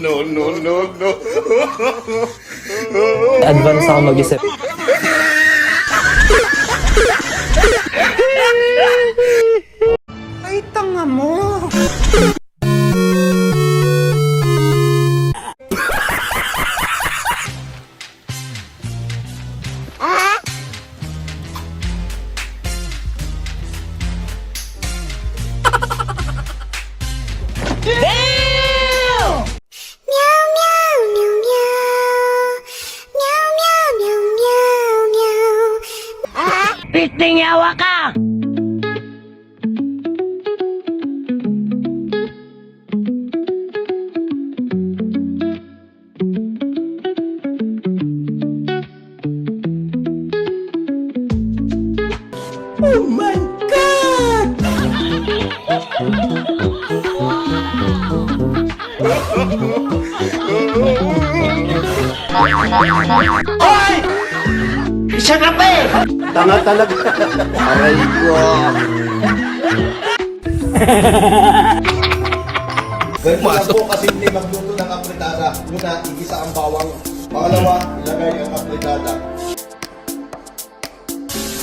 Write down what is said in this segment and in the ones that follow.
No, no, no, no. Advance ako mag-isip. Ay, tanga mo! Pisting yawa ka! Oh my God! Hoy! Isa na pa eh! Tanga talaga. Aray ko. Ganito lang po kasimple magluto ng apritada. Una, igisa ang bawang. Pangalawa, ilagay ang apritada.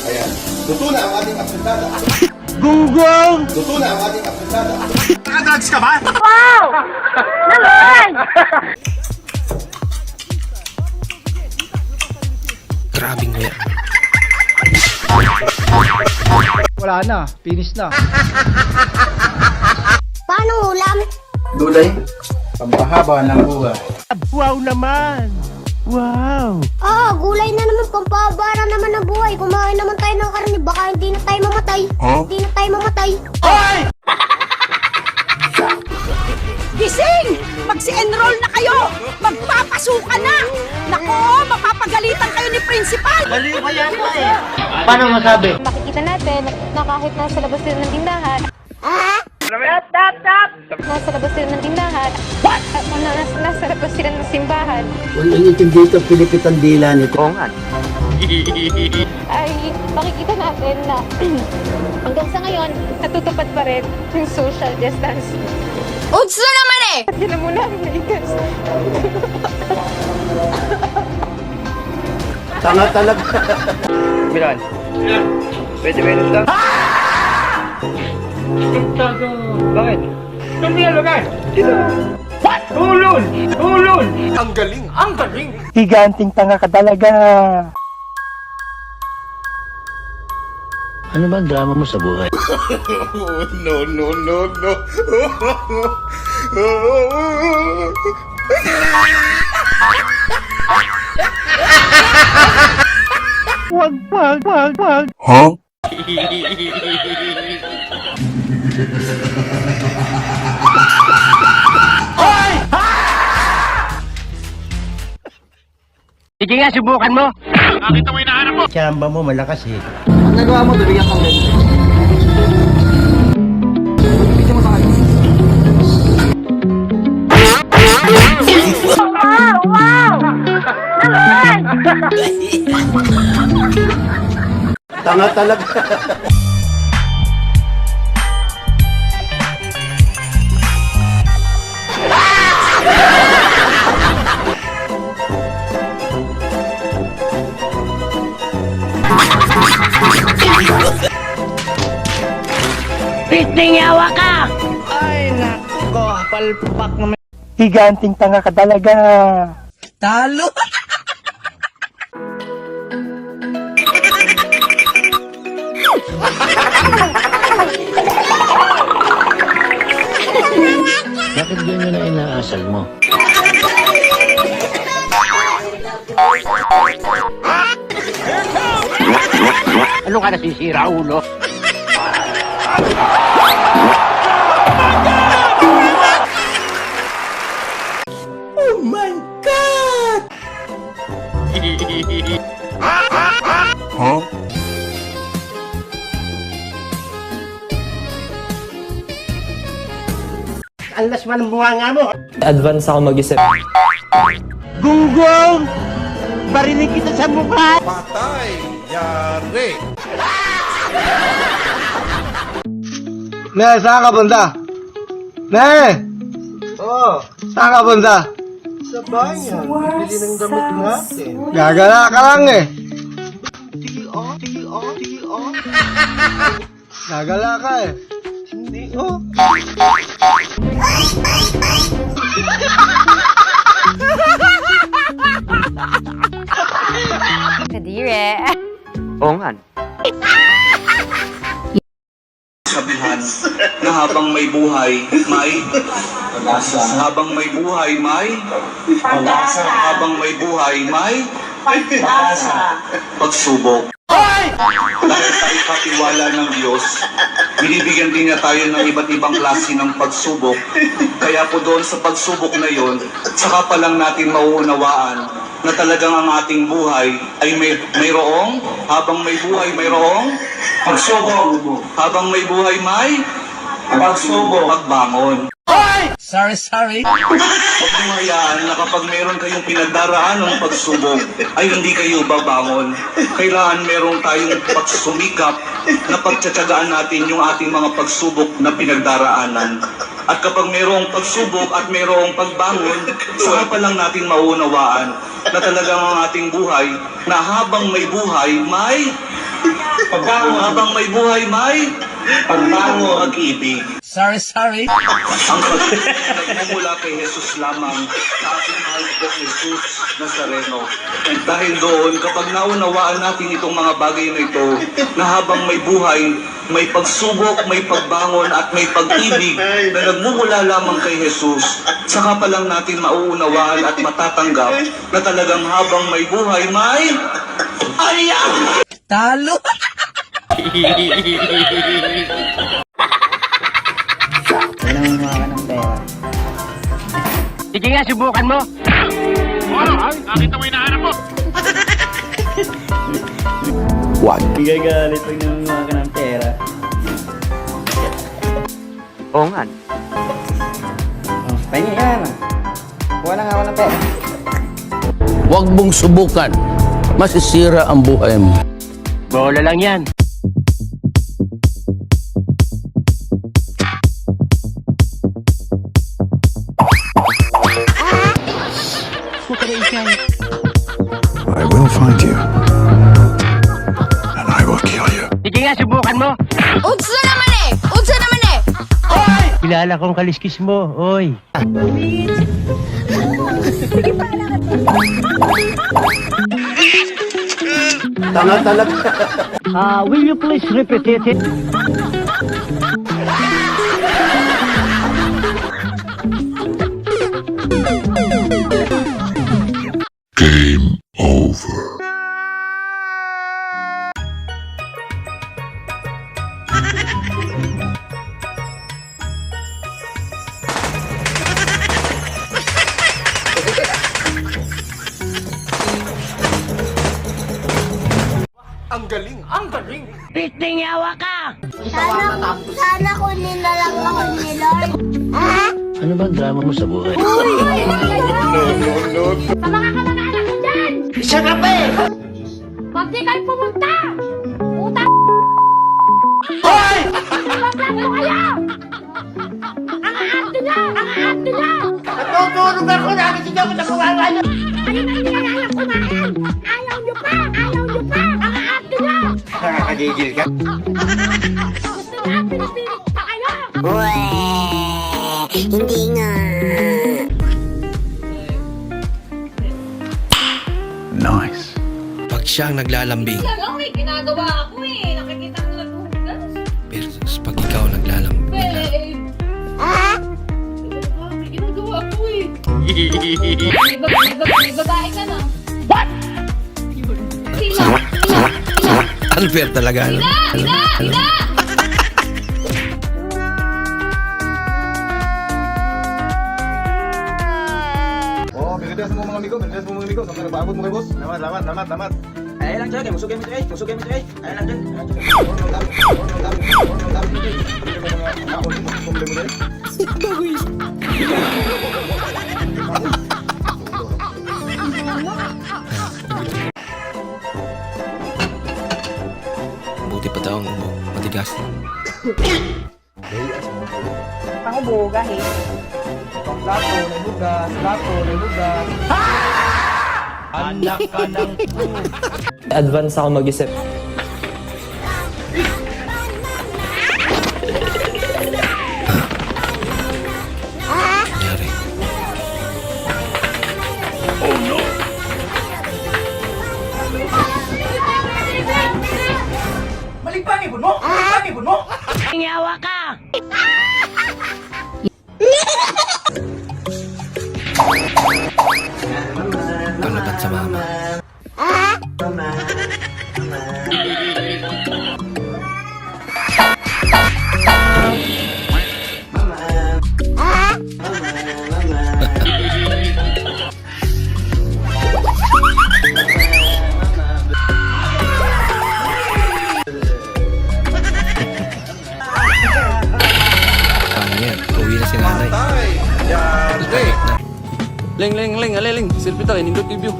Ayan. Luto na ang ating apritada. Gunggong! Luto na ang ating apritada. Nakadrugs ka ba? Wow! Naman! Grabing kuya. Wala na, finish na. Paano ulam? Gulay, pampahaba ng buhay. Wow naman! Wow! Ah, gulay na naman, pampabara naman ng buhay. Kumain naman tayo ng karne, baka hindi na tayo mamatay. Hindi na tayo mamatay. Hoy! Gising! Magsi-enroll na kayo! Magpapasukan na! Nako, mapapagalitan kayo ni Principal! Baliw ka yata eh! Paano masabi? Makikita natin na kahit nasa labas sila ng tindahan. Tap! Nasa labas sila ng tindahan. What? Nasa labas sila ng simbahan. Kung nangitin dito, Pilipit ang dila nito. Oo nga. Ay makikita natin na hanggang sa ngayon, natutupad pa rin yung social distance. Uds na naman eh! Yan na muna ang Lakers. Tanga talaga. Milan, pwede meron lang? Bakit? Saan mo nalagay? Dito. What? Tulon! Tulon! Ang galing! Ang galing! Higanting tanga ka talaga! Ano ba ang drama mo sa buhay? No, no, no, no. Wag! Huh? Sige nga, subukan mo! Chamba mo malakas eh. Ang nagawa mo, bibigyan kang ganito. Wow! Naman! Tanga talaga. Pisting yawa ka! Ay, nako, palpak naman. Higanting tanga ka talaga! Talo! Bakit ganyan na inaasal mo? Ano ka nasisira, ulo? Ang lasman ng bunganga mo. Advance ako mag-isip. Gunggong! Barinig kita sa mukha! Patay! Yari! Ne, saan ka punta? Ne! Oh, saan ka punta? Sa banyo. Bili ng damit natin. Gagala ka lang eh. Gagala ka eh. Hindi, oh. Kadire. Sabihan na habang may buhay, may pag-asa. Habang may buhay, may pag-asa. Habang may buhay, may pag-asa. Pagsubok. Dahil sa ikatiwala ng Diyos, binibigyan din niya tayo ng iba't ibang klase ng pagsubok. Kaya po doon sa pagsubok na yon, saka pa lang natin mauunawaan na talagang ang ating buhay ay mayroong, habang may buhay mayroong pagsubok. Habang may buhay may pagsubok, pagbangon. Sorry. Huwag niyong hayaan na kapag meron kayong pinagdaraan ng pagsubok, ay hindi kayo babangon. Kailangan meron tayong pagsumikap na pagtsatsagaan natin yung ating mga pagsubok na pinagdaraanan. At kapag merong pagsubok at merong pagbangon, saka pa lang natin mauunawaan na talagang ang ating buhay, na habang may buhay, may pagbangon. Habang may buhay, may pagbangon, pag-ibig. Sorry. Ang pag-ibig nagmumula kay Jesus lamang sa ating mahal po Jesus Nazareno. Dahil doon, kapag naunawaan natin itong mga bagay na ito, na habang may buhay, may pagsubok, may pagbangon at may pag-ibig na nagmumula lamang kay Jesus, saka pa lang natin mauunawaan at matatanggap na talagang habang may buhay, may Talo! Sige nga, subukan mo. Gagalit pag nangunguha ka ng pera. Oo nga. Pahingi yan. Kuha na nga ako ng pera. Huwag mong subukan. Masisira ang buhay mo. Bola lang yan. I will find you. And I will kill you. Sige nga, subukan mo. Utsa naman eh! Kilala kong kaliskis mo, oy. Tanga talaga. Will you please repeat it? Game over. Ang galing. Piting yawa ka! Sana kunin na lang ako ni Lord. Ano ba ang drama mo sa buhay? No. Sa mga kamag-anak ko dyan! Isa ka pa eh! Huwag di kayo pumunta! Utang! Hoy! Magpaplanto kayo! Ang arte niya! Natutulog ako, nakikita ko sa kawawa niyo! Ayun ang hindi kaya alam kumain! Ayaw niyo pa! Ang arte niya! Nakakagigil ka? Gusto niya, pinipilit pa kayo! Hindi nga! Nice. Pag siya ang naglalambing, Talagang may ginagawa ako eh. Nakikita ko naghuhugas. versus pag ikaw naglalambing. Babe! May ginagawa ako eh. May babae ka na. What? Sila! Unfair talaga. Ano? Ina! ligo. Malinis mo mga ligo. Sampai nagpaabot mo kay boss. Lamat. Ay lang dyan, musugay mo ito eh. Ay lang dyan. Buti pa taong matigas. Ako buga eh. Anak ka ng Advance ako mag-isip. nangyari. Ingawa ka! Palaban sa mama. Paano yan? Uwi na si nanay. Leng, selfie tayo, nindot review.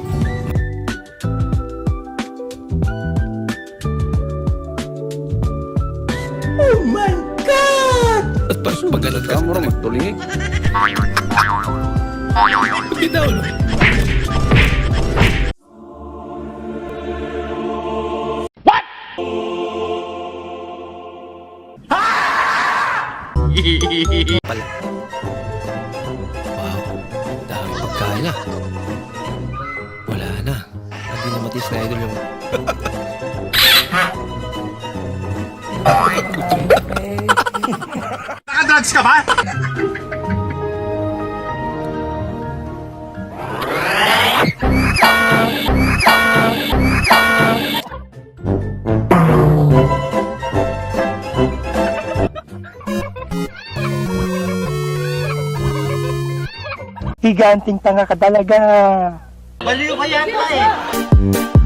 At pag ganun ka. Mura magtulingi. Bitaw no? Pala. Wow, dami pagkain na. Wala na. Hindi na matis na idol yung... Nakadrugs ka ba? Higanting tanga ka talaga. Baliw ka yata eh.